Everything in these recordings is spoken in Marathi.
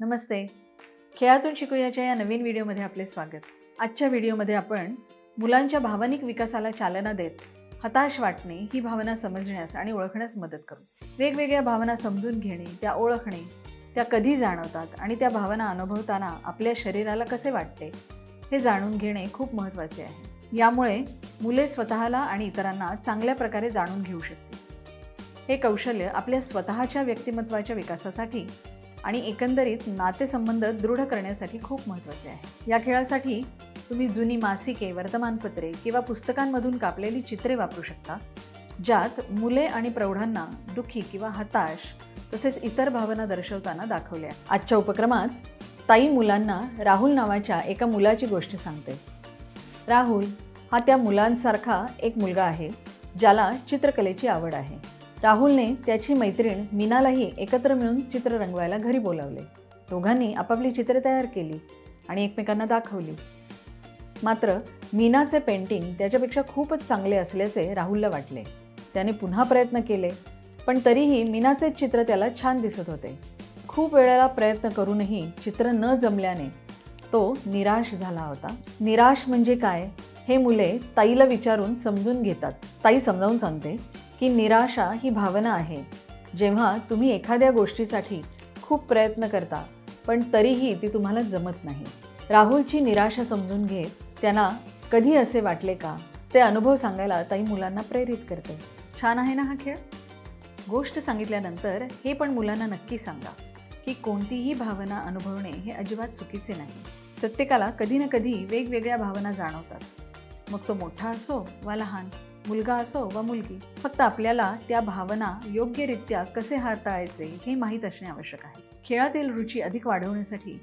नमस्ते. खेळातून शिकूयाच्या या नवीन व्हिडिओमध्ये आपले स्वागत. आजच्या व्हिडिओमध्ये आपण मुलांच्या भावनिक विकासाला चालना देत हताश वाटणे ही भावना समजण्यास आणि ओळखण्यास मदत करू. वेगवेगळ्या भावना समजून घेणे, त्या ओळखणे, त्या कधी जाणवतात आणि त्या भावना अनुभवताना आपल्या शरीराला कसे वाटते हे जाणून घेणे खूप महत्त्वाचे आहे. यामुळे मुले स्वतःला आणि इतरांना चांगल्या प्रकारे जाणून घेऊ शकतील. हे कौशल्य आपल्या स्वतःच्या व्यक्तिमत्त्वाच्या विकासासाठी आणि एकंदरीत नातेसंबंध दृढ करण्यासाठी खूप महत्त्वाचे आहे. या खेळासाठी तुम्ही जुनी मासिके, वर्तमानपत्रे किंवा पुस्तकांमधून कापलेली चित्रे वापरू शकता, ज्यात मुले आणि प्रौढांना दुःखी किंवा हताश तसेच इतर भावना दर्शवताना दाखवल्या. आजच्या उपक्रमात ताई मुलांना राहुल नावाच्या एका मुलाची गोष्ट सांगते. राहुल हा त्या मुलांसारखा एक मुलगा आहे ज्याला चित्रकलेची आवड आहे. राहुलने त्याची मैत्रीण मीनालाही एकत्र मिळून चित्र रंगवायला घरी बोलावले. दोघांनी आपापली चित्रे तयार केली आणि एकमेकांना दाखवली. मात्र मीनाचे पेंटिंग त्याच्यापेक्षा खूपच चांगले असल्याचे राहुलला वाटले. त्याने पुन्हा प्रयत्न केले, पण तरीही मीनाचे चित्र त्याला छान दिसत होते. खूप वेळेला प्रयत्न करूनही चित्र न जमल्याने तो निराश झाला होता. निराश म्हणजे काय हे मुले ताईला विचारून समजून घेतात. ताई समजावून सांगते की निराशा ही भावना आहे जेव्हा तुम्ही एखाद्या गोष्टीसाठी खूप प्रयत्न करता पण तरीही ती तुम्हाला जमत नाही. राहुलची निराशा समजून घेत त्यांना कधी असे वाटले का ते अनुभव सांगायला ताई मुलांना प्रेरित करते. छान आहे ना हा खेळ? गोष्ट सांगितल्यानंतर हे पण मुलांना नक्की सांगा की कोणतीही भावना अनुभवणे हे अजिबात चुकीचे नाही. प्रत्येकाला कधी ना कधी वेगवेगळ्या भावना जाणवतात, मग तो मोठा असो वा लहान, मुलगा असो वा मुलगी. फक्त आपल्याला त्या भावना योग्यरित्या कसे हाताळायचे हे माहीत असणे आवश्यक आहे. खेळातील रुची अधिक वाढवण्यासाठी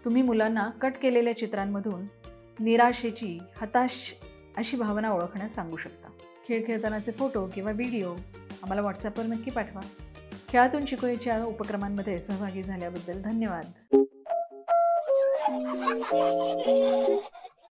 तुम्ही मुलांना कट केलेल्या चित्रांमधून निराशेची, हताश अशी भावना ओळखण्यास सांगू शकता. खेळ खेळतानाचे फोटो किंवा व्हिडिओ आम्हाला व्हॉट्सॲपवर नक्की पाठवा. खेळातून शिकवायच्या उपक्रमांमध्ये सहभागी झाल्याबद्दल धन्यवाद.